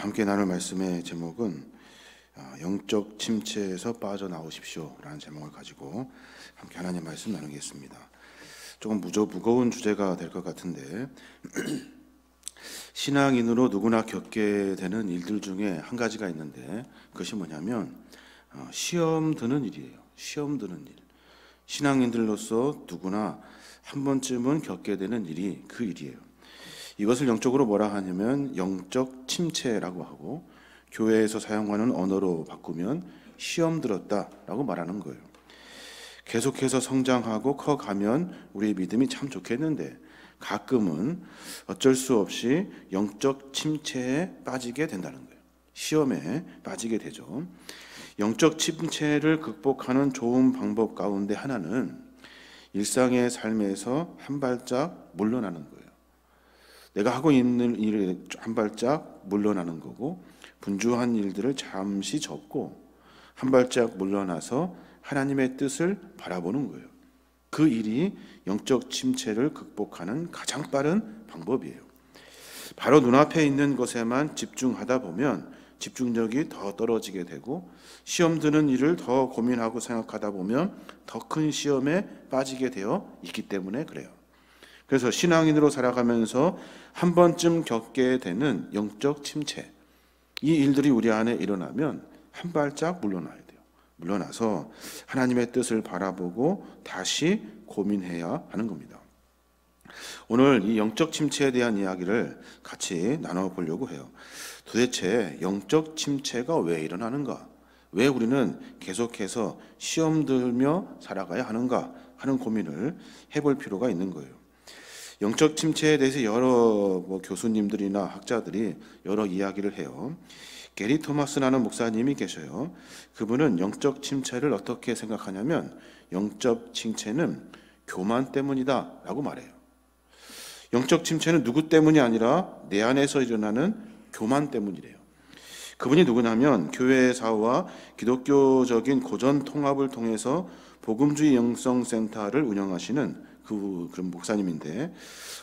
함께 나눌 말씀의 제목은 영적 침체에서 빠져나오십시오 라는 제목을 가지고 함께 하나님 말씀 나누겠습니다. 조금 무거운 주제가 될 것 같은데 신앙인으로 누구나 겪게 되는 일들 중에 한 가지가 있는데 그것이 뭐냐면 시험 드는 일이에요. 시험 드는 일. 신앙인들로서 누구나 한 번쯤은 겪게 되는 일이 그 일이에요. 이것을 영적으로 뭐라 하냐면 영적 침체라고 하고, 교회에서 사용하는 언어로 바꾸면 시험 들었다라고 말하는 거예요. 계속해서 성장하고 커가면 우리의 믿음이 참 좋겠는데 가끔은 어쩔 수 없이 영적 침체에 빠지게 된다는 거예요. 시험에 빠지게 되죠. 영적 침체를 극복하는 좋은 방법 가운데 하나는 일상의 삶에서 한 발짝 물러나는 거예요. 내가 하고 있는 일에 한 발짝 물러나는 거고, 분주한 일들을 잠시 접고 한 발짝 물러나서 하나님의 뜻을 바라보는 거예요. 그 일이 영적 침체를 극복하는 가장 빠른 방법이에요. 바로 눈앞에 있는 것에만 집중하다 보면 집중력이 더 떨어지게 되고, 시험 드는 일을 더 고민하고 생각하다 보면 더 큰 시험에 빠지게 되어 있기 때문에 그래요. 그래서 신앙인으로 살아가면서 한 번쯤 겪게 되는 영적 침체, 이 일들이 우리 안에 일어나면 한 발짝 물러나야 돼요. 물러나서 하나님의 뜻을 바라보고 다시 고민해야 하는 겁니다. 오늘 이 영적 침체에 대한 이야기를 같이 나눠보려고 해요. 도대체 영적 침체가 왜 일어나는가? 왜 우리는 계속해서 시험 들며 살아가야 하는가 하는 고민을 해볼 필요가 있는 거예요. 영적 침체에 대해서 여러 교수님들이나 학자들이 여러 이야기를 해요. 게리 토마스라는 목사님이 계셔요. 그분은 영적 침체를 어떻게 생각하냐면 영적 침체는 교만 때문이다 라고 말해요. 영적 침체는 누구 때문이 아니라 내 안에서 일어나는 교만 때문이래요. 그분이 누구냐면 교회사와 기독교적인 고전 통합을 통해서 복음주의 영성센터를 운영하시는 그런 목사님인데,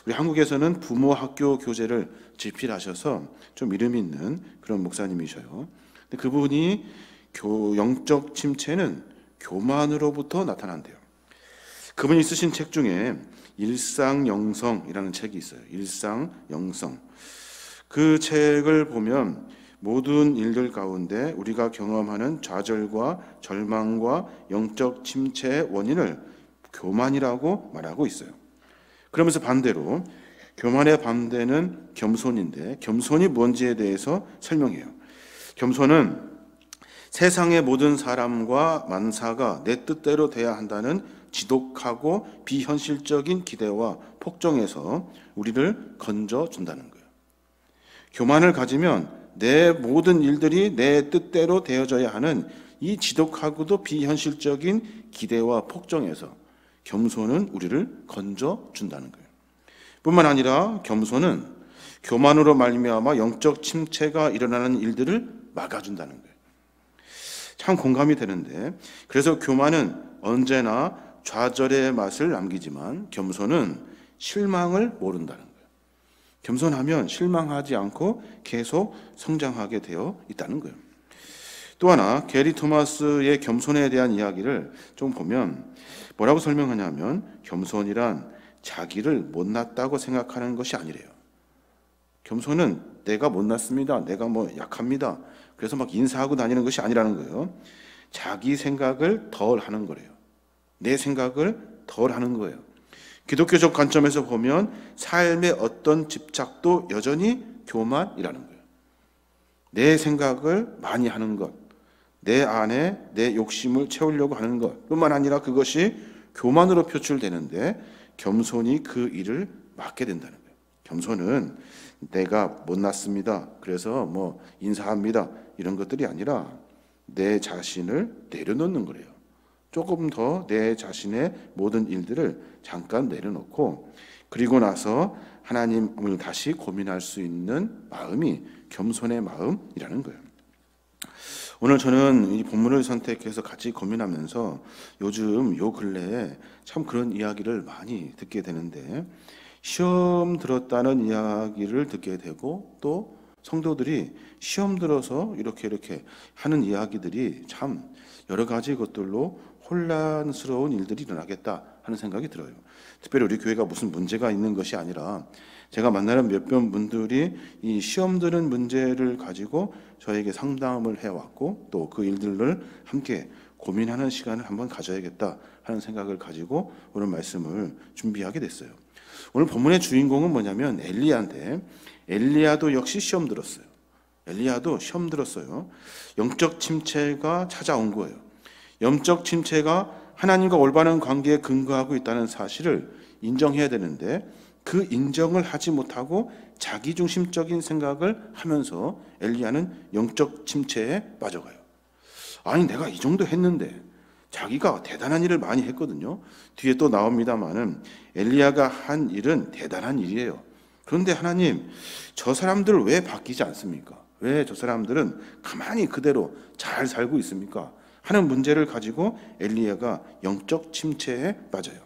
우리 한국에서는 부모 학교 교재를 집필하셔서 좀 이름 있는 그런 목사님이셔요. 근데 그분이 영적 침체는 교만으로부터 나타난대요. 그분이 쓰신 책 중에 일상영성이라는 책이 있어요. 일상영성. 그 책을 보면 모든 일들 가운데 우리가 경험하는 좌절과 절망과 영적 침체의 원인을 교만이라고 말하고 있어요. 그러면서 반대로 교만의 반대는 겸손인데, 겸손이 뭔지에 대해서 설명해요. 겸손은 세상의 모든 사람과 만사가 내 뜻대로 돼야 한다는 지독하고 비현실적인 기대와 폭정에서 우리를 건져준다는 거예요. 교만을 가지면 내 모든 일들이 내 뜻대로 되어져야 하는 이 지독하고도 비현실적인 기대와 폭정에서 겸손은 우리를 건져준다는 거예요. 뿐만 아니라 겸손은 교만으로 말미암아 영적 침체가 일어나는 일들을 막아준다는 거예요. 참 공감이 되는데, 그래서 교만은 언제나 좌절의 맛을 남기지만 겸손은 실망을 모른다는 거예요. 겸손하면 실망하지 않고 계속 성장하게 되어 있다는 거예요. 또 하나, 게리 토마스의 겸손에 대한 이야기를 좀 보면 뭐라고 설명하냐면, 겸손이란 자기를 못났다고 생각하는 것이 아니래요. 겸손은 내가 못났습니다, 내가 약합니다, 그래서 막 인사하고 다니는 것이 아니라는 거예요. 자기 생각을 덜 하는 거래요. 내 생각을 덜 하는 거예요. 기독교적 관점에서 보면 삶의 어떤 집착도 여전히 교만이라는 거예요. 내 생각을 많이 하는 것, 내 안에 내 욕심을 채우려고 하는 것 뿐만 아니라 그것이 교만으로 표출되는데, 겸손이 그 일을 막게 된다는 거예요. 겸손은 내가 못났습니다, 그래서 인사합니다, 이런 것들이 아니라 내 자신을 내려놓는 거래요. 조금 더 내 자신의 모든 일들을 잠깐 내려놓고, 그리고 나서 하나님을 다시 고민할 수 있는 마음이 겸손의 마음이라는 거예요. 오늘 저는 이 본문을 선택해서 같이 고민하면서 요즘 요 근래에 참 그런 이야기를 많이 듣게 되는데, 시험 들었다는 이야기를 듣게 되고 또 성도들이 시험 들어서 이렇게 하는 이야기들이 참 여러 가지 것들로 혼란스러운 일들이 일어나겠다 하는 생각이 들어요. 특별히 우리 교회가 무슨 문제가 있는 것이 아니라 제가 만나는 몇몇 분들이 이 시험 드는 문제를 가지고 저에게 상담을 해왔고 또 그 일들을 함께 고민하는 시간을 한번 가져야겠다 하는 생각을 가지고 오늘 말씀을 준비하게 됐어요. 오늘 본문의 주인공은 뭐냐면 엘리야인데, 엘리야도 역시 시험 들었어요. 엘리야도 시험 들었어요. 영적 침체가 찾아온 거예요. 영적 침체가 하나님과 올바른 관계에 근거하고 있다는 사실을 인정해야 되는데 그 인정을 하지 못하고 자기중심적인 생각을 하면서 엘리야는 영적 침체에 빠져가요. 아니 내가 이 정도 했는데, 자기가 대단한 일을 많이 했거든요. 뒤에 또 나옵니다마는 엘리야가 한 일은 대단한 일이에요. 그런데 하나님, 저 사람들 왜 바뀌지 않습니까? 왜 저 사람들은 가만히 그대로 잘 살고 있습니까? 하는 문제를 가지고 엘리야가 영적 침체에 빠져요.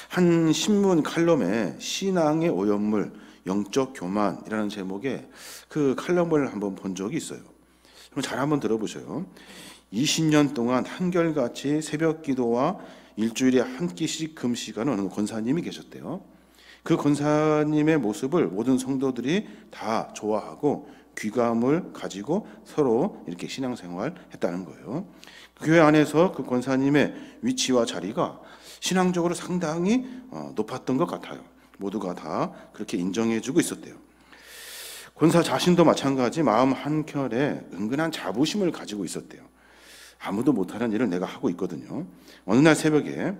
한 신문 칼럼에 신앙의 오염물, 영적 교만이라는 제목의 그 칼럼을 한번 본 적이 있어요. 그럼 잘 한번 들어보세요. 20년 동안 한결같이 새벽 기도와 일주일에 한 끼씩 금식하는 어느 권사님이 계셨대요. 그 권사님의 모습을 모든 성도들이 다 좋아하고 귀감을 가지고 서로 이렇게 신앙생활 했다는 거예요. 교회 안에서 그 권사님의 위치와 자리가 신앙적으로 상당히 높았던 것 같아요. 모두가 다 그렇게 인정해주고 있었대요. 권사 자신도 마찬가지 마음 한켠에 은근한 자부심을 가지고 있었대요. 아무도 못하는 일을 내가 하고 있거든요. 어느 날 새벽에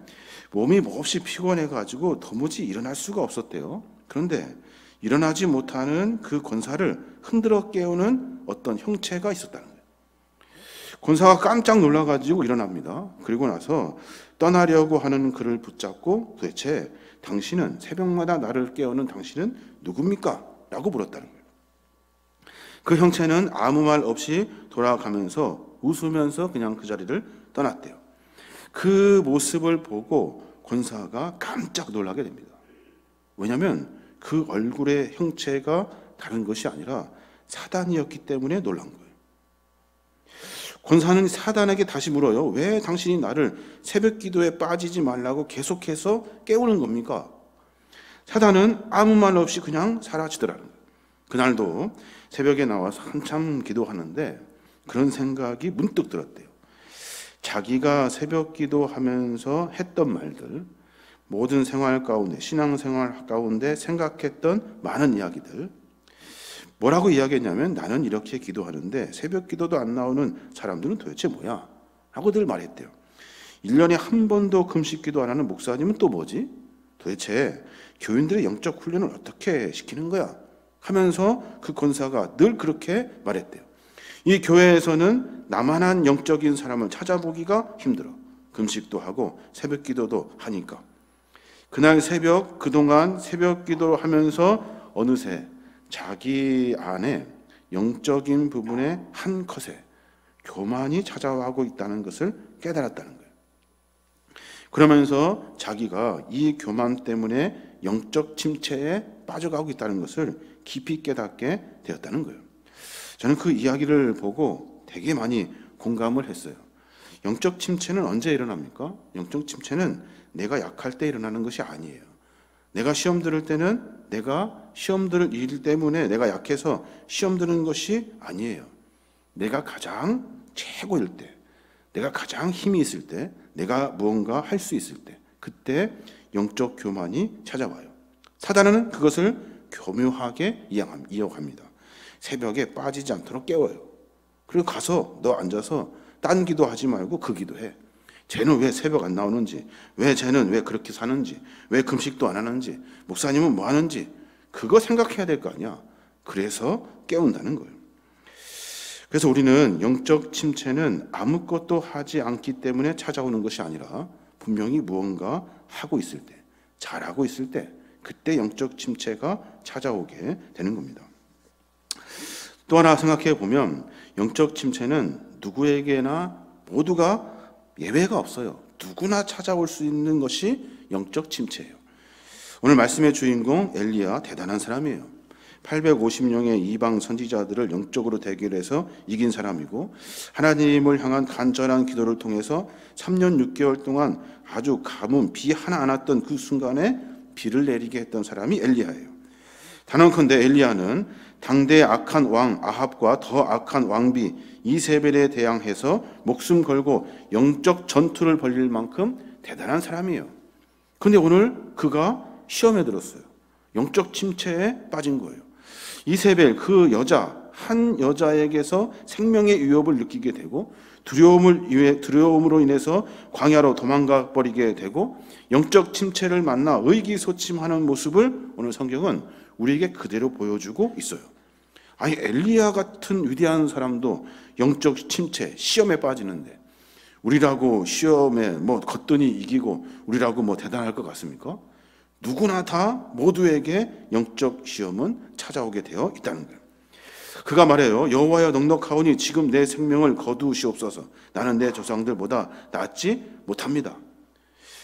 몸이 몹시 피곤해가지고 도무지 일어날 수가 없었대요. 그런데 일어나지 못하는 그 권사를 흔들어 깨우는 어떤 형체가 있었다는 거예요. 권사가 깜짝 놀라가지고 일어납니다. 그리고 나서 떠나려고 하는 그를 붙잡고 도대체 당신은 새벽마다 나를 깨우는 당신은 누굽니까? 라고 물었다는 거예요. 그 형체는 아무 말 없이 돌아가면서 웃으면서 그냥 그 자리를 떠났대요. 그 모습을 보고 권사가 깜짝 놀라게 됩니다. 왜냐하면 그 얼굴의 형체가 다른 것이 아니라 사단이었기 때문에 놀란 거예요. 권사는 사단에게 다시 물어요. 왜 당신이 나를 새벽 기도에 빠지지 말라고 계속해서 깨우는 겁니까? 사단은 아무 말 없이 그냥 사라지더라는 거예요. 그날도 새벽에 나와서 한참 기도하는데 그런 생각이 문득 들었대요. 자기가 새벽 기도하면서 했던 말들, 모든 생활 가운데, 신앙생활 가운데 생각했던 많은 이야기들, 뭐라고 이야기했냐면 나는 이렇게 기도하는데 새벽 기도도 안 나오는 사람들은 도대체 뭐야? 라고들 말했대요. 1년에 한 번도 금식 기도 안 하는 목사님은 또 뭐지? 도대체 교인들의 영적 훈련을 어떻게 시키는 거야? 하면서 그 권사가 늘 그렇게 말했대요. 이 교회에서는 나만한 영적인 사람을 찾아보기가 힘들어. 금식도 하고 새벽 기도도 하니까. 그날 새벽, 그동안 새벽 기도를 하면서 어느새 자기 안에 영적인 부분의 한 컷에 교만이 찾아오고 있다는 것을 깨달았다는 거예요. 그러면서 자기가 이 교만 때문에 영적 침체에 빠져가고 있다는 것을 깊이 깨닫게 되었다는 거예요. 저는 그 이야기를 보고 되게 많이 공감을 했어요. 영적 침체는 언제 일어납니까? 영적 침체는 내가 약할 때 일어나는 것이 아니에요. 내가 시험 들을 때는 내가 시험 들을 일 때문에 내가 약해서 시험 드는 것이 아니에요. 내가 가장 최고일 때, 내가 가장 힘이 있을 때, 내가 무언가 할 수 있을 때, 그때 영적 교만이 찾아와요. 사단은 그것을 교묘하게 이어갑니다. 새벽에 빠지지 않도록 깨워요. 그리고 가서 너 앉아서 딴 기도하지 말고 그 기도해. 쟤는 왜 새벽 안 나오는지, 왜 쟤는 왜 그렇게 사는지, 왜 금식도 안 하는지, 목사님은 뭐 하는지 그거 생각해야 될 거 아니야. 그래서 깨운다는 거예요. 그래서 우리는 영적 침체는 아무것도 하지 않기 때문에 찾아오는 것이 아니라 분명히 무언가 하고 있을 때, 잘하고 있을 때 그때 영적 침체가 찾아오게 되는 겁니다. 또 하나 생각해 보면 영적 침체는 누구에게나 모두가 예외가 없어요. 누구나 찾아올 수 있는 것이 영적 침체예요. 오늘 말씀의 주인공 엘리야 대단한 사람이에요. 850명의 이방 선지자들을 영적으로 대결해서 이긴 사람이고, 하나님을 향한 간절한 기도를 통해서 3년 6개월 동안 아주 가뭄, 비 하나 안 왔던 그 순간에 비를 내리게 했던 사람이 엘리야예요. 단언컨대 엘리야는 당대의 악한 왕 아합과 더 악한 왕비 이세벨에 대항해서 목숨 걸고 영적 전투를 벌일 만큼 대단한 사람이에요. 그런데 오늘 그가 시험에 들었어요. 영적 침체에 빠진 거예요. 이세벨 그 여자, 한 여자에게서 생명의 위협을 느끼게 되고 두려움으로 인해서 광야로 도망가 버리게 되고 영적 침체를 만나 의기소침하는 모습을 오늘 성경은 우리에게 그대로 보여주고 있어요. 아니, 엘리야 같은 위대한 사람도 영적 침체, 시험에 빠지는데 우리라고 시험에 걷더니 이기고 우리라고 대단할 것 같습니까? 누구나 다 모두에게 영적 시험은 찾아오게 되어 있다는 거예요. 그가 말해요. 여호와여 넉넉하오니 지금 내 생명을 거두시옵소서. 나는 내 조상들보다 낫지 못합니다.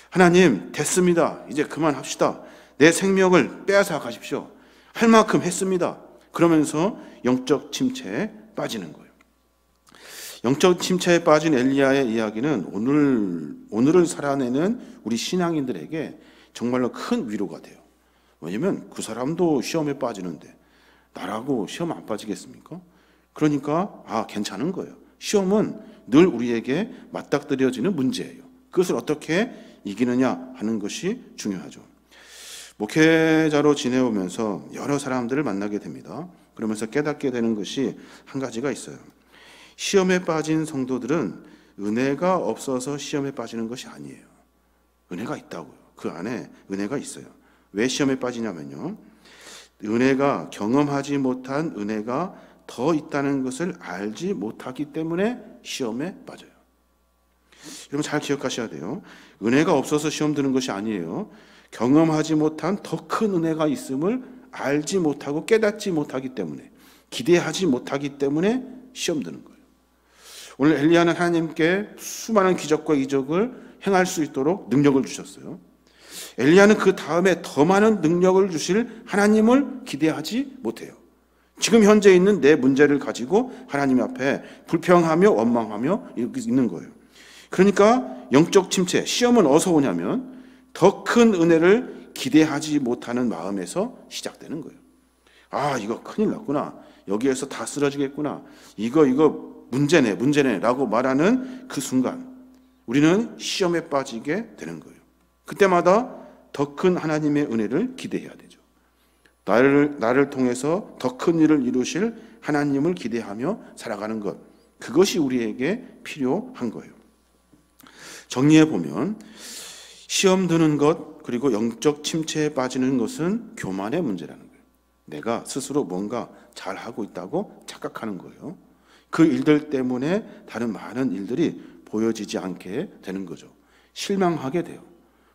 하나님 됐습니다. 이제 그만합시다. 내 생명을 빼앗아 가십시오. 할 만큼 했습니다. 그러면서 영적 침체에 빠지는 거예요. 영적 침체에 빠진 엘리야의 이야기는 오늘을 살아내는 우리 신앙인들에게 정말로 큰 위로가 돼요. 왜냐하면 그 사람도 시험에 빠지는데 나라고 시험 안 빠지겠습니까? 그러니까 괜찮은 거예요. 시험은 늘 우리에게 맞닥뜨려지는 문제예요. 그것을 어떻게 이기느냐 하는 것이 중요하죠. 목회자로 지내오면서 여러 사람들을 만나게 됩니다. 그러면서 깨닫게 되는 것이 한 가지가 있어요. 시험에 빠진 성도들은 은혜가 없어서 시험에 빠지는 것이 아니에요. 은혜가 있다고요. 그 안에 은혜가 있어요. 왜 시험에 빠지냐면요, 은혜가 경험하지 못한 은혜가 더 있다는 것을 알지 못하기 때문에 시험에 빠져요. 여러분 잘 기억하셔야 돼요. 은혜가 없어서 시험 드는 것이 아니에요. 경험하지 못한 더 큰 은혜가 있음을 알지 못하고 깨닫지 못하기 때문에, 기대하지 못하기 때문에 시험 드는 거예요. 오늘 엘리야는 하나님께 수많은 기적과 이적을 행할 수 있도록 능력을 주셨어요. 엘리야는 그 다음에 더 많은 능력을 주실 하나님을 기대하지 못해요. 지금 현재 있는 내 문제를 가지고 하나님 앞에 불평하며 원망하며 이렇게 있는 거예요. 그러니까 영적 침체, 시험은 어디서 오냐면 더 큰 은혜를 기대하지 못하는 마음에서 시작되는 거예요. 이거 큰일 났구나. 여기에서 다 쓰러지겠구나. 이거 문제네 라고 말하는 그 순간 우리는 시험에 빠지게 되는 거예요. 그때마다 더 큰 하나님의 은혜를 기대해야 되죠. 나를 통해서 더 큰 일을 이루실 하나님을 기대하며 살아가는 것, 그것이 우리에게 필요한 거예요. 정리해 보면 시험 드는 것 그리고 영적 침체에 빠지는 것은 교만의 문제라는 거예요. 내가 스스로 뭔가 잘하고 있다고 착각하는 거예요. 그 일들 때문에 다른 많은 일들이 보여지지 않게 되는 거죠. 실망하게 돼요.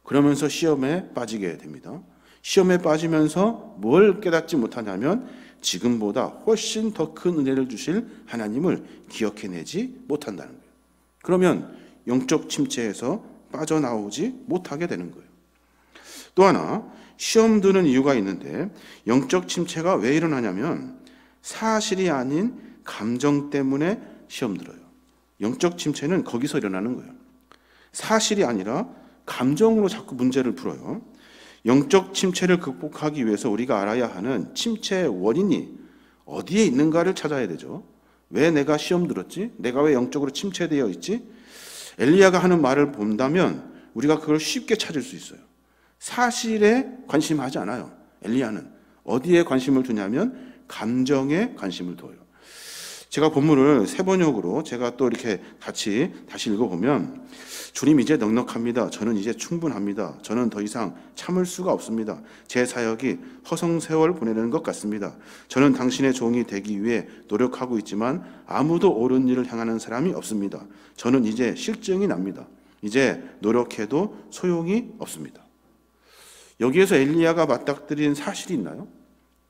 그러면서 시험에 빠지게 됩니다. 시험에 빠지면서 뭘 깨닫지 못하냐면 지금보다 훨씬 더 큰 은혜를 주실 하나님을 기억해내지 못한다는 거예요. 그러면 영적 침체에서 빠져나오지 못하게 되는 거예요. 또 하나 시험 드는 이유가 있는데, 영적 침체가 왜 일어나냐면 사실이 아닌 감정 때문에 시험 들어요. 영적 침체는 거기서 일어나는 거예요. 사실이 아니라 감정으로 자꾸 문제를 풀어요. 영적 침체를 극복하기 위해서 우리가 알아야 하는 침체의 원인이 어디에 있는가를 찾아야 되죠. 왜 내가 시험 들었지? 내가 왜 영적으로 침체되어 있지? 엘리야가 하는 말을 본다면 우리가 그걸 쉽게 찾을 수 있어요. 사실에 관심하지 않아요. 엘리야는 어디에 관심을 두냐면 감정에 관심을 둬요. 제가 본문을 새 번역으로 제가 또 이렇게 다시 읽어보면, 주님 이제 넉넉합니다. 저는 이제 충분합니다. 저는 더 이상 참을 수가 없습니다. 제 사역이 허송세월 보내는 것 같습니다. 저는 당신의 종이 되기 위해 노력하고 있지만 아무도 옳은 일을 향하는 사람이 없습니다. 저는 이제 실증이 납니다. 이제 노력해도 소용이 없습니다. 여기에서 엘리야가 맞닥뜨린 사실이 있나요?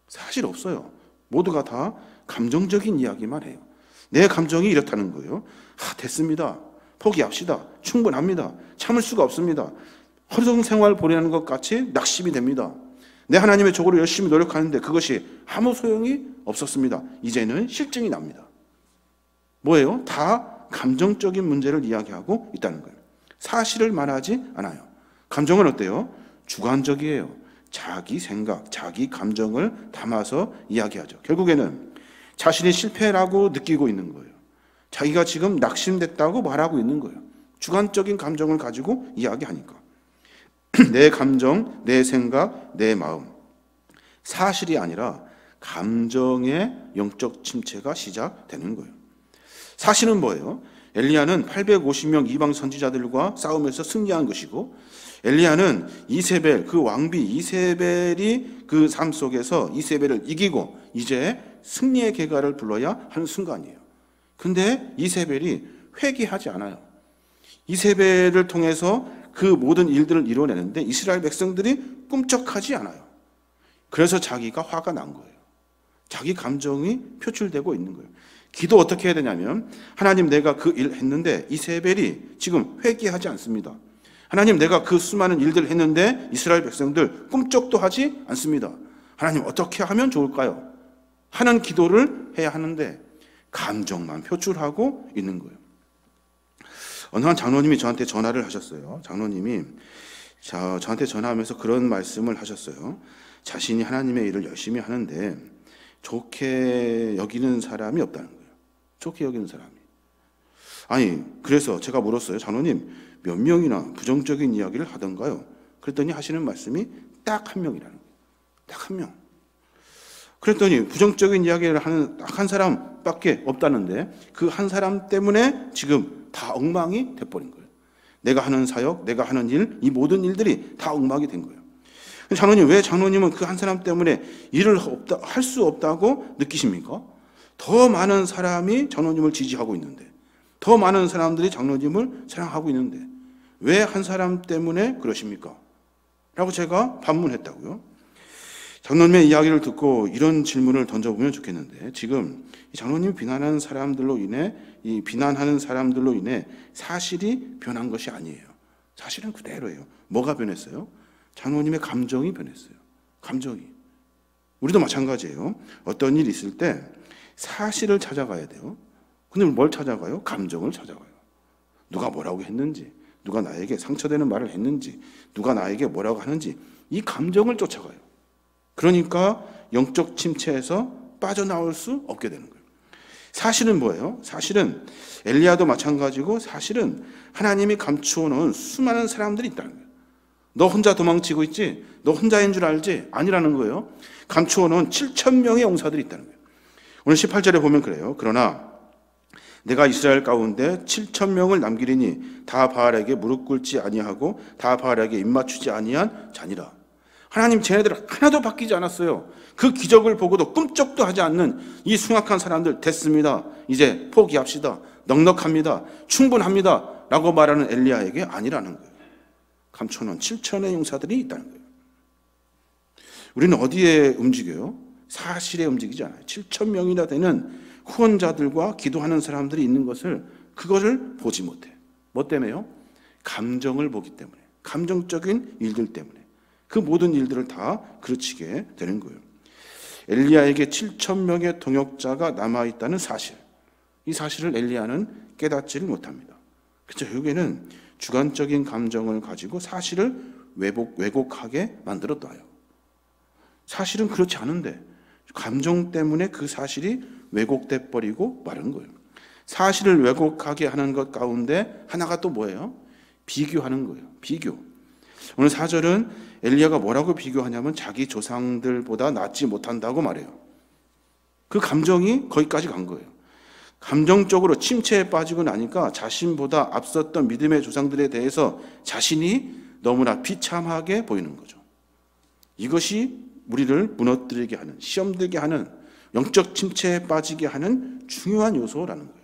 사실 없어요. 모두가 다 감정적인 이야기만 해요. 내 감정이 이렇다는 거예요. 됐습니다. 포기합시다. 충분합니다. 참을 수가 없습니다. 허송 생활 보내는 것 같이 낙심이 됩니다. 내 하나님의 족으로 열심히 노력하는데 그것이 아무 소용이 없었습니다. 이제는 실증이 납니다. 뭐예요? 다 감정적인 문제를 이야기하고 있다는 거예요. 사실을 말하지 않아요. 감정은 어때요? 주관적이에요. 자기 생각, 자기 감정을 담아서 이야기하죠. 결국에는 자신이 실패라고 느끼고 있는 거예요. 자기가 지금 낙심됐다고 말하고 있는 거예요. 주관적인 감정을 가지고 이야기하니까. 내 감정, 내 생각, 내 마음. 사실이 아니라 감정의 영적 침체가 시작되는 거예요. 사실은 뭐예요? 엘리야는 850명 이방 선지자들과 싸우면서 승리한 것이고, 엘리야는 이세벨, 그 왕비 이세벨이 그 삶 속에서 이세벨을 이기고 이제 승리의 계가를 불러야 하는 순간이에요. 근데 이세벨이 회개하지 않아요. 이세벨을 통해서 그 모든 일들을 이뤄내는데 이스라엘 백성들이 꿈쩍하지 않아요. 그래서 자기가 화가 난 거예요. 자기 감정이 표출되고 있는 거예요. 기도 어떻게 해야 되냐면, 하나님, 내가 그 일 했는데 이세벨이 지금 회개하지 않습니다. 하나님, 내가 그 수많은 일들을 했는데 이스라엘 백성들 꿈쩍도 하지 않습니다. 하나님, 어떻게 하면 좋을까요? 하는 기도를 해야 하는데 감정만 표출하고 있는 거예요. 어느 한 장로님이 저한테 전화를 하셨어요. 장로님이 저한테 전화하면서 그런 말씀을 하셨어요. 자신이 하나님의 일을 열심히 하는데 좋게 여기는 사람이 없다는 거예요. 좋게 여기는 사람이. 아니, 그래서 제가 물었어요. 장로님, 몇 명이나 부정적인 이야기를 하던가요? 그랬더니 하시는 말씀이 딱 한 명이라는 거예요. 딱 한 명. 그랬더니 부정적인 이야기를 하는 딱 한 사람밖에 없다는데 그 한 사람 때문에 지금 다 엉망이 돼버린 거예요. 내가 하는 사역, 내가 하는 일, 이 모든 일들이 다 엉망이 된 거예요. 장로님, 왜 장로님은 그 한 사람 때문에 일을 할 수 없다고 느끼십니까? 더 많은 사람이 장로님을 지지하고 있는데, 더 많은 사람들이 장로님을 사랑하고 있는데 왜 한 사람 때문에 그러십니까? 라고 제가 반문했다고요. 장로님의 이야기를 듣고 이런 질문을 던져보면 좋겠는데, 지금 장로님이 비난하는 사람들로 인해, 이 비난하는 사람들로 인해 사실이 변한 것이 아니에요. 사실은 그대로예요. 뭐가 변했어요? 장로님의 감정이 변했어요. 감정이. 우리도 마찬가지예요. 어떤 일이 있을 때 사실을 찾아가야 돼요. 근데 뭘 찾아가요? 감정을 찾아가요. 누가 뭐라고 했는지, 누가 나에게 상처되는 말을 했는지, 누가 나에게 뭐라고 하는지, 이 감정을 쫓아가요. 그러니까 영적 침체에서 빠져나올 수 없게 되는 거예요. 사실은 뭐예요? 사실은 엘리야도 마찬가지고, 사실은 하나님이 감추어 놓은 수많은 사람들이 있다는 거예요. 너 혼자 도망치고 있지? 너 혼자인 줄 알지? 아니라는 거예요. 감추어 놓은 7,000명의 용사들이 있다는 거예요. 오늘 18절에 보면 그래요. 그러나 내가 이스라엘 가운데 7,000명을 남기리니 다 바알에게 무릎 꿇지 아니하고 다 바알에게 입맞추지 아니한 자니라. 하나님, 쟤네들 하나도 바뀌지 않았어요. 그 기적을 보고도 꿈쩍도 하지 않는 이 숭악한 사람들 됐습니다. 이제 포기합시다. 넉넉합니다. 충분합니다. 라고 말하는 엘리야에게 아니라는 거예요. 감춰놓은 7,000의 용사들이 있다는 거예요. 우리는 어디에 움직여요? 사실에 움직이지 않아요. 7,000명이나 되는 후원자들과 기도하는 사람들이 있는 것을, 그거를 보지 못해. 뭐 때문에요? 감정을 보기 때문에. 감정적인 일들 때문에. 그 모든 일들을 다 그르치게 되는 거예요. 엘리야에게 7,000명의 동역자가 남아있다는 사실, 이 사실을 엘리야는 깨닫지를 못합니다. 그렇죠? 결국에는 주관적인 감정을 가지고 사실을 왜곡하게 만들어놔요. 사실은 그렇지 않은데 감정 때문에 그 사실이 왜곡돼 버리고 마른 거예요. 사실을 왜곡하게 하는 것 가운데 하나가 또 뭐예요? 비교하는 거예요. 비교. 오늘 4절은 엘리야가 뭐라고 비교하냐면 자기 조상들보다 낫지 못한다고 말해요. 그 감정이 거기까지 간 거예요. 감정적으로 침체에 빠지고 나니까 자신보다 앞섰던 믿음의 조상들에 대해서 자신이 너무나 비참하게 보이는 거죠. 이것이 우리를 무너뜨리게 하는, 시험 들게 하는, 영적 침체에 빠지게 하는 중요한 요소라는 거예요.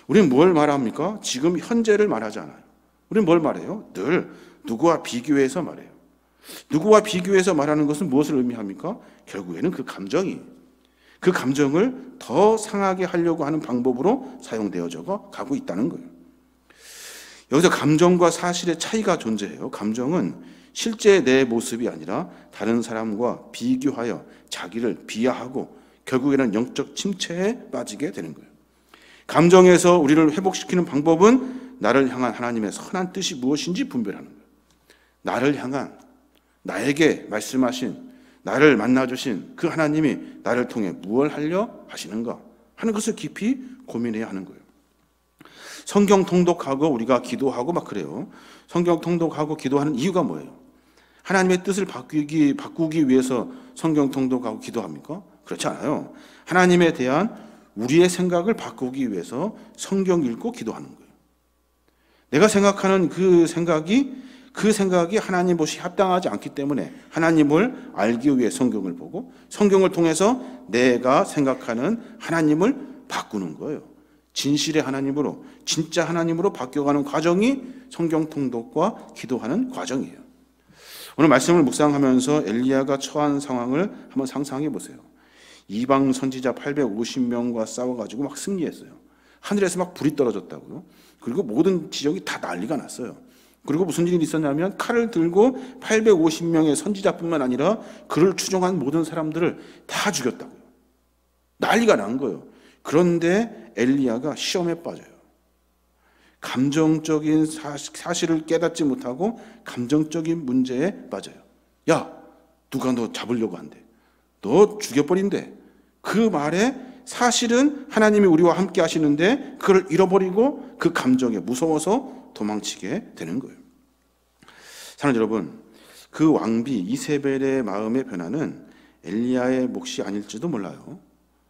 우리는 뭘 말합니까? 지금 현재를 말하지 않아요. 우리는 뭘 말해요? 늘 누구와 비교해서 말해요. 누구와 비교해서 말하는 것은 무엇을 의미합니까? 결국에는 그 감정을 더 상하게 하려고 하는 방법으로 사용되어져 가고 있다는 거예요. 여기서 감정과 사실의 차이가 존재해요. 감정은 실제 내 모습이 아니라 다른 사람과 비교하여 자기를 비하하고 결국에는 영적 침체에 빠지게 되는 거예요. 감정에서 우리를 회복시키는 방법은 나를 향한 하나님의 선한 뜻이 무엇인지 분별하는 거예요. 나를 향한, 나에게 말씀하신, 나를 만나주신 그 하나님이 나를 통해 무엇을 하려 하시는가 하는 것을 깊이 고민해야 하는 거예요. 성경 통독하고 우리가 기도하고 막 그래요. 성경 통독하고 기도하는 이유가 뭐예요? 하나님의 뜻을 바꾸기 위해서 성경 통독하고 기도합니까? 그렇지 않아요. 하나님에 대한 우리의 생각을 바꾸기 위해서 성경 읽고 기도하는 거예요. 내가 생각하는 그 생각이 하나님 보시 합당하지 않기 때문에 하나님을 알기 위해 성경을 보고 성경을 통해서 내가 생각하는 하나님을 바꾸는 거예요. 진실의 하나님으로, 진짜 하나님으로 바뀌어가는 과정이 성경 통독과 기도하는 과정이에요. 오늘 말씀을 묵상하면서 엘리야가 처한 상황을 한번 상상해 보세요. 이방 선지자 850명과 싸워가지고 막 승리했어요. 하늘에서 막 불이 떨어졌다고요. 그리고 모든 지역이 다 난리가 났어요. 그리고 무슨 일이 있었냐면 칼을 들고 850명의 선지자뿐만 아니라 그를 추종한 모든 사람들을 다 죽였다고요. 난리가 난 거예요. 그런데 엘리야가 시험에 빠져요. 감정적인 사실을 깨닫지 못하고 감정적인 문제에 빠져요. 야, 누가 너 잡으려고 한대. 너 죽여버린대. 그 말에 사실은 하나님이 우리와 함께 하시는데 그걸 잃어버리고 그 감정에 무서워서 도망치게 되는 거예요. 사랑하는 여러분, 그 왕비 이세벨의 마음의 변화는 엘리야의 몫이 아닐지도 몰라요.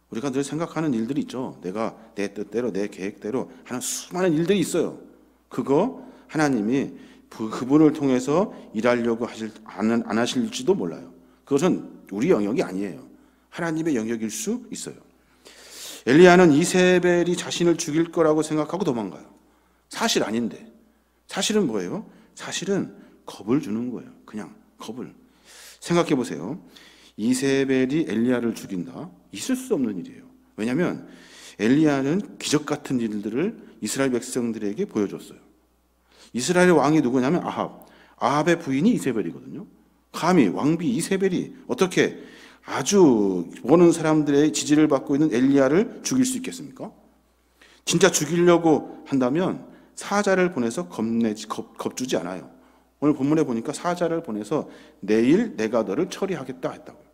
우리가 늘 생각하는 일들이 있죠. 내가 내 뜻대로 내 계획대로 하는 수많은 일들이 있어요. 그거 하나님이 그분을 통해서 일하려고 안 하실지도 몰라요. 그것은 우리 영역이 아니에요. 하나님의 영역일 수 있어요. 엘리야는 이세벨이 자신을 죽일 거라고 생각하고 도망가요. 사실 아닌데. 사실은 뭐예요? 사실은 겁을 주는 거예요. 그냥 겁을. 생각해 보세요. 이세벨이 엘리야를 죽인다? 있을 수 없는 일이에요. 왜냐하면 엘리야는 기적 같은 일들을 이스라엘 백성들에게 보여줬어요. 이스라엘의 왕이 누구냐면 아합의 부인이 이세벨이거든요. 감히 왕비 이세벨이 어떻게 아주 보는 사람들의 지지를 받고 있는 엘리야를 죽일 수 있겠습니까? 진짜 죽이려고 한다면 사자를 보내서 겁주지 않아요. 오늘 본문에 보니까 사자를 보내서 내일 내가 너를 처리하겠다 했다고요.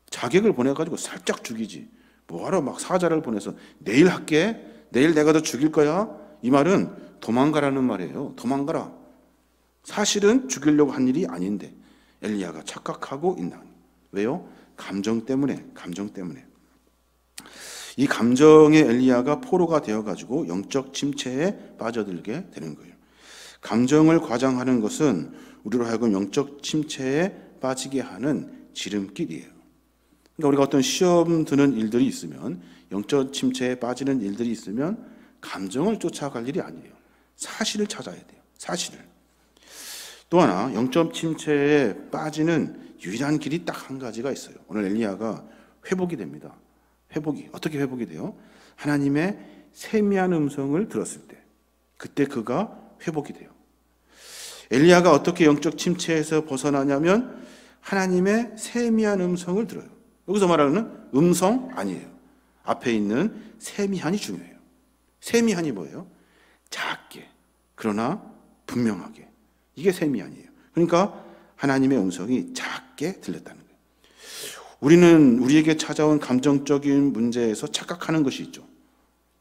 자객을 보내가지고 살짝 죽이지. 뭐하러 막 사자를 보내서 내일 할게. 내일 내가 너 죽일 거야. 이 말은 도망가라는 말이에요. 도망가라. 사실은 죽이려고 한 일이 아닌데 엘리야가 착각하고 있나. 왜요? 감정 때문에. 이 감정에 엘리야가 포로가 되어가지고 영적 침체에 빠져들게 되는 거예요. 감정을 과장하는 것은 우리로 하여금 영적 침체에 빠지게 하는 지름길이에요. 그러니까 우리가 어떤 시험 드는 일들이 있으면, 영적 침체에 빠지는 일들이 있으면 감정을 쫓아갈 일이 아니에요. 사실을 찾아야 돼요. 사실을. 또 하나 영적 침체에 빠지는 유일한 길이 딱 한 가지가 있어요. 오늘 엘리야가 회복이 됩니다. 어떻게 회복이 돼요? 하나님의 세미한 음성을 들었을 때, 그때 그가 회복이 돼요. 엘리야가 어떻게 영적 침체에서 벗어나냐면 하나님의 세미한 음성을 들어요. 여기서 말하는 음성 아니에요. 앞에 있는 세미한이 중요해요. 세미한이 뭐예요? 작게, 그러나 분명하게. 이게 세미한이에요. 그러니까 하나님의 음성이 작게 들렸다는 거예요. 우리는 우리에게 찾아온 감정적인 문제에서 착각하는 것이 있죠.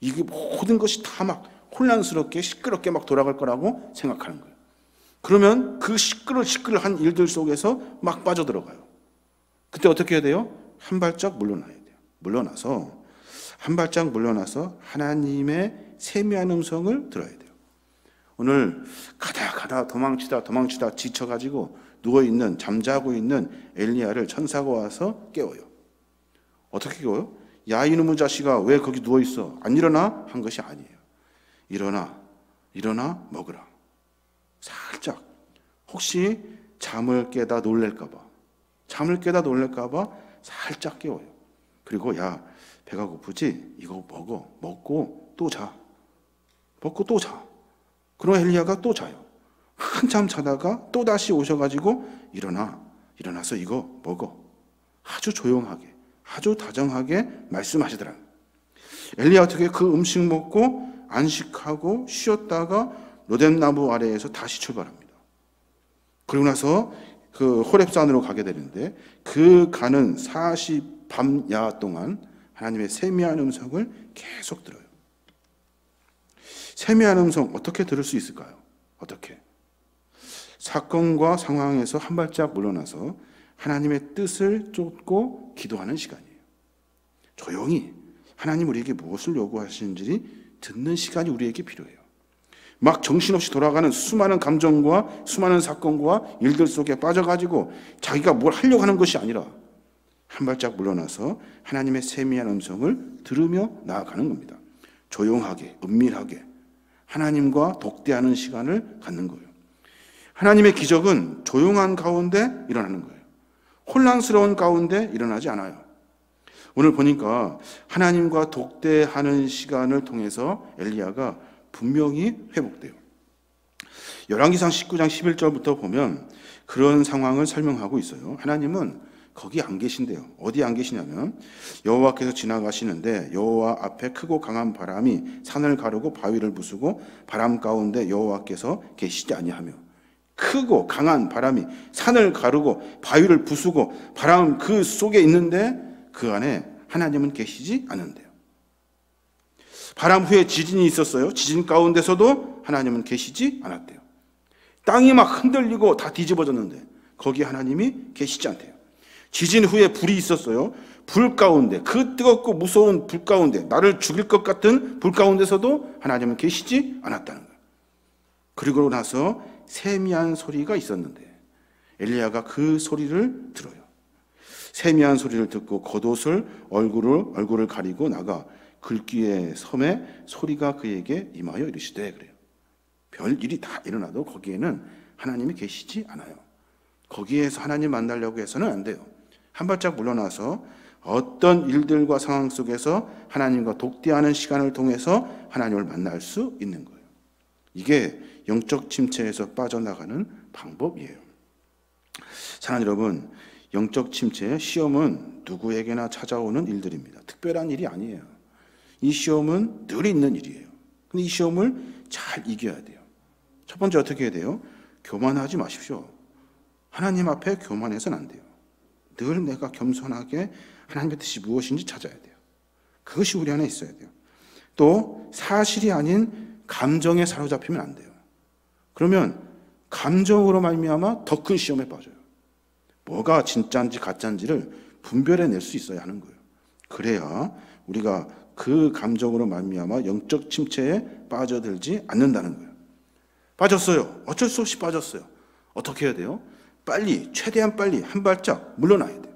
이게 모든 것이 다 막 혼란스럽게 시끄럽게 막 돌아갈 거라고 생각하는 거예요. 그러면 그 시끌한 일들 속에서 막 빠져들어가요. 그때 어떻게 해야 돼요? 한 발짝 물러나야 돼요. 한 발짝 물러나서 하나님의 세미한 음성을 들어야 돼요. 오늘 가다 도망치다 지쳐가지고 누워있는, 잠자고 있는 엘리야를 천사가 와서 깨워요. 어떻게 깨워요? 야, 이놈의 자식아, 왜 거기 누워있어? 안 일어나? 한 것이 아니에요. 일어나 먹으라. 살짝. 혹시 잠을 깨다 놀랄까봐 살짝 깨워요. 그리고 야, 배가 고프지? 이거 먹고 또 자. 그럼 엘리야가 또 자요. 한참 자다가 또다시 오셔가지고 일어나서 이거 먹어. 아주 조용하게, 아주 다정하게 말씀하시더라. 엘리야 어떻게 그 음식 먹고 안식하고 쉬었다가 로뎀나무 아래에서 다시 출발합니다. 그리고 나서 그 호렙산으로 가게 되는데 그 가는 40밤야 동안 하나님의 세미한 음성을 계속 들어요. 세미한 음성 어떻게 들을 수 있을까요? 어떻게? 사건과 상황에서 한 발짝 물러나서 하나님의 뜻을 쫓고 기도하는 시간이에요. 조용히 하나님 우리에게 무엇을 요구하시는지 듣는 시간이 우리에게 필요해요. 막 정신없이 돌아가는 수많은 감정과 수많은 사건과 일들 속에 빠져가지고 자기가 뭘 하려고 하는 것이 아니라 한 발짝 물러나서 하나님의 세미한 음성을 들으며 나아가는 겁니다. 조용하게, 은밀하게 하나님과 독대하는 시간을 갖는 거예요. 하나님의 기적은 조용한 가운데 일어나는 거예요. 혼란스러운 가운데 일어나지 않아요. 오늘 보니까 하나님과 독대하는 시간을 통해서 엘리야가 분명히 회복돼요. 열왕기상 19장 11절부터 보면 그런 상황을 설명하고 있어요. 하나님은 거기 안 계신대요. 어디 안 계시냐면 여호와께서 지나가시는데 여호와 앞에 크고 강한 바람이 산을 가르고 바위를 부수고 바람 가운데 여호와께서 계시지 아니하며, 크고 강한 바람이 산을 가르고 바위를 부수고 바람 그 속에 있는데 그 안에 하나님은 계시지 않은데요. 바람 후에 지진이 있었어요. 지진 가운데서도 하나님은 계시지 않았대요. 땅이 막 흔들리고 다 뒤집어졌는데 거기 하나님이 계시지 않대요. 지진 후에 불이 있었어요. 불 가운데, 그 뜨겁고 무서운 불 가운데, 나를 죽일 것 같은 불 가운데서도 하나님은 계시지 않았다는 거예요. 그리고 나서 세미한 소리가 있었는데 엘리야가 그 소리를 들어요. 세미한 소리를 듣고 겉옷을 얼굴을 가리고 나가 글귀의 섬에 소리가 그에게 임하여 이르시되, 그래요. 별 일이 다 일어나도 거기에는 하나님이 계시지 않아요. 거기에서 하나님 만나려고 해서는 안 돼요. 한 발짝 물러나서 어떤 일들과 상황 속에서 하나님과 독대하는 시간을 통해서 하나님을 만날 수 있는 거예요. 이게 영적 침체에서 빠져나가는 방법이에요. 사랑하는 여러분, 영적 침체, 시험은 누구에게나 찾아오는 일들입니다. 특별한 일이 아니에요. 이 시험은 늘 있는 일이에요. 근데 이 시험을 잘 이겨야 돼요. 첫 번째 어떻게 해야 돼요? 교만하지 마십시오. 하나님 앞에 교만해서는 안 돼요. 늘 내가 겸손하게 하나님의 뜻이 무엇인지 찾아야 돼요. 그것이 우리 안에 있어야 돼요. 또 사실이 아닌 감정에 사로잡히면 안 돼요. 그러면 감정으로 말미암아 더 큰 시험에 빠져요. 뭐가 진짜인지 가짜인지를 분별해낼 수 있어야 하는 거예요. 그래야 우리가 그 감정으로 말미암아 영적 침체에 빠져들지 않는다는 거예요. 빠졌어요. 어쩔 수 없이 빠졌어요. 어떻게 해야 돼요? 빨리, 최대한 빨리 한 발짝 물러나야 돼요.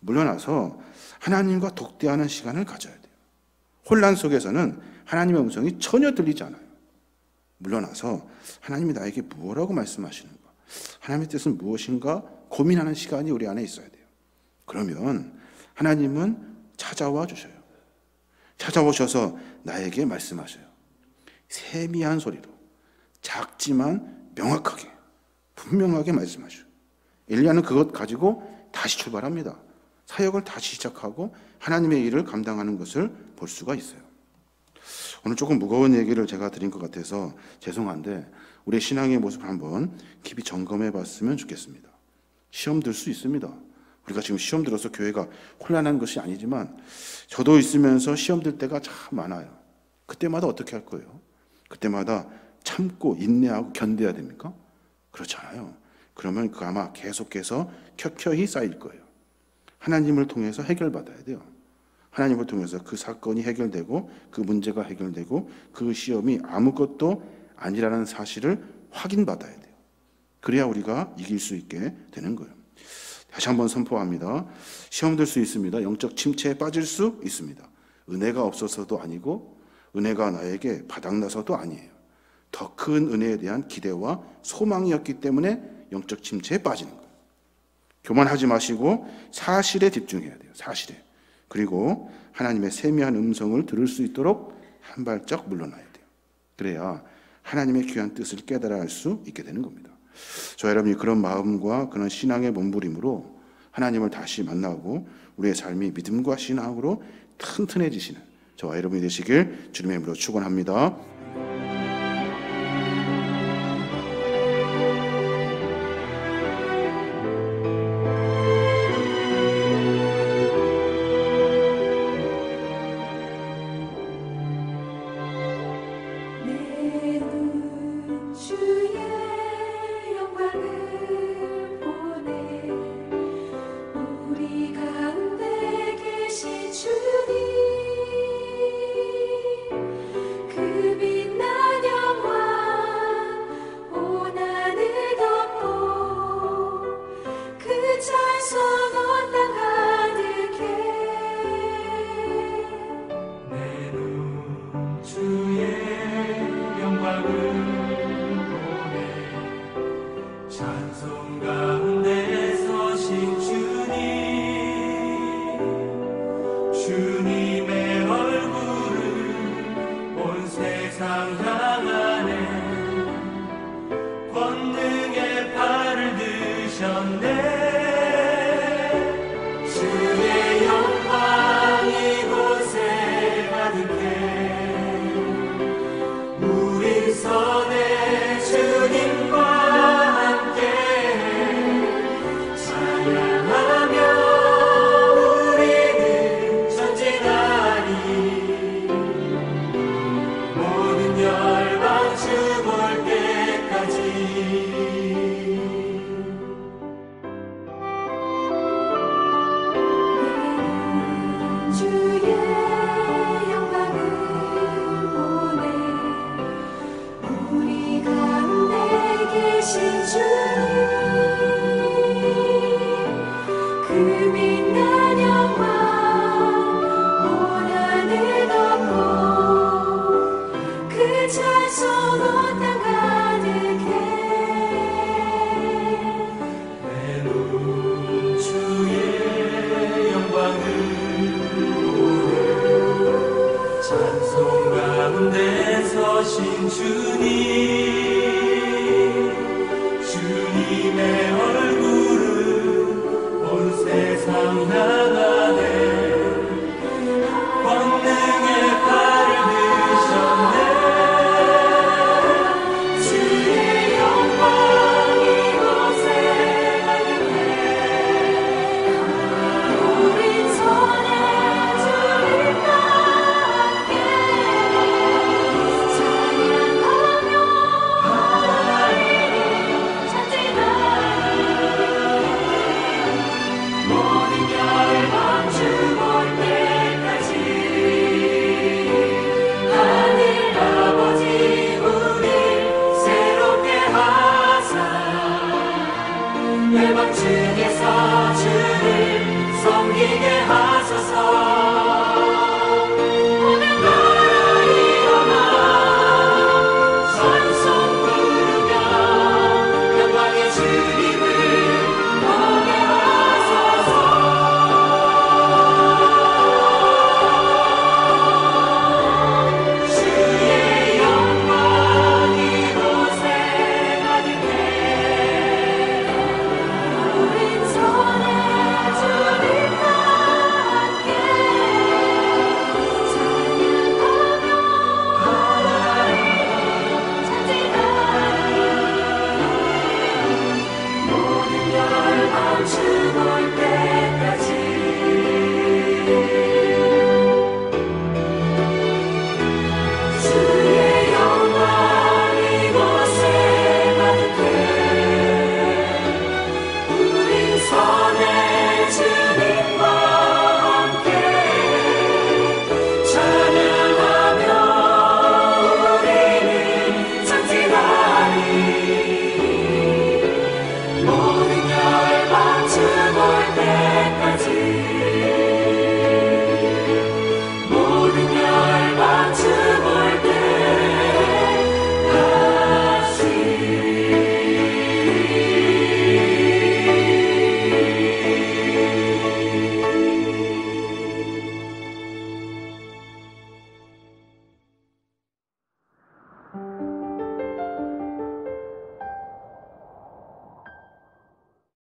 물러나서 하나님과 독대하는 시간을 가져야 돼요. 혼란 속에서는 하나님의 음성이 전혀 들리지 않아요. 물러나서 하나님이 나에게 무엇라고 말씀하시는가, 하나님의 뜻은 무엇인가 고민하는 시간이 우리 안에 있어야 돼요. 그러면 하나님은 찾아와 주셔요. 찾아오셔서 나에게 말씀하셔요. 세미한 소리로, 작지만 명확하게, 분명하게 말씀하셔요. 엘리야는 그것 가지고 다시 출발합니다. 사역을 다시 시작하고 하나님의 일을 감당하는 것을 볼 수가 있어요. 오늘 조금 무거운 얘기를 제가 드린 것 같아서 죄송한데 우리의 신앙의 모습을 한번 깊이 점검해 봤으면 좋겠습니다. 시험 들 수 있습니다. 우리가 지금 시험 들어서 교회가 혼란한 것이 아니지만 저도 있으면서 시험 들 때가 참 많아요. 그때마다 어떻게 할 거예요? 그때마다 참고 인내하고 견뎌야 됩니까? 그렇지 않아요. 그러면 그 아마 계속해서 켜켜이 쌓일 거예요. 하나님을 통해서 해결받아야 돼요. 하나님을 통해서 그 사건이 해결되고 그 문제가 해결되고 그 시험이 아무것도 아니라는 사실을 확인받아야 돼요. 그래야 우리가 이길 수 있게 되는 거예요. 다시 한번 선포합니다. 시험 들 수 있습니다. 영적 침체에 빠질 수 있습니다. 은혜가 없어서도 아니고 은혜가 나에게 바닥나서도 아니에요. 더 큰 은혜에 대한 기대와 소망이었기 때문에 영적 침체에 빠지는 거예요. 교만하지 마시고 사실에 집중해야 돼요. 사실에. 그리고 하나님의 세미한 음성을 들을 수 있도록 한 발짝 물러나야 돼요. 그래야 하나님의 귀한 뜻을 깨달아 알 수 있게 되는 겁니다. 저 여러분이 그런 마음과 그런 신앙의 몸부림으로 하나님을 다시 만나고 우리의 삶이 믿음과 신앙으로 튼튼해지시는 저와 여러분이 되시길 주님의 이름으로 축원합니다. 열방 중에서 주를 섬기게 하소서.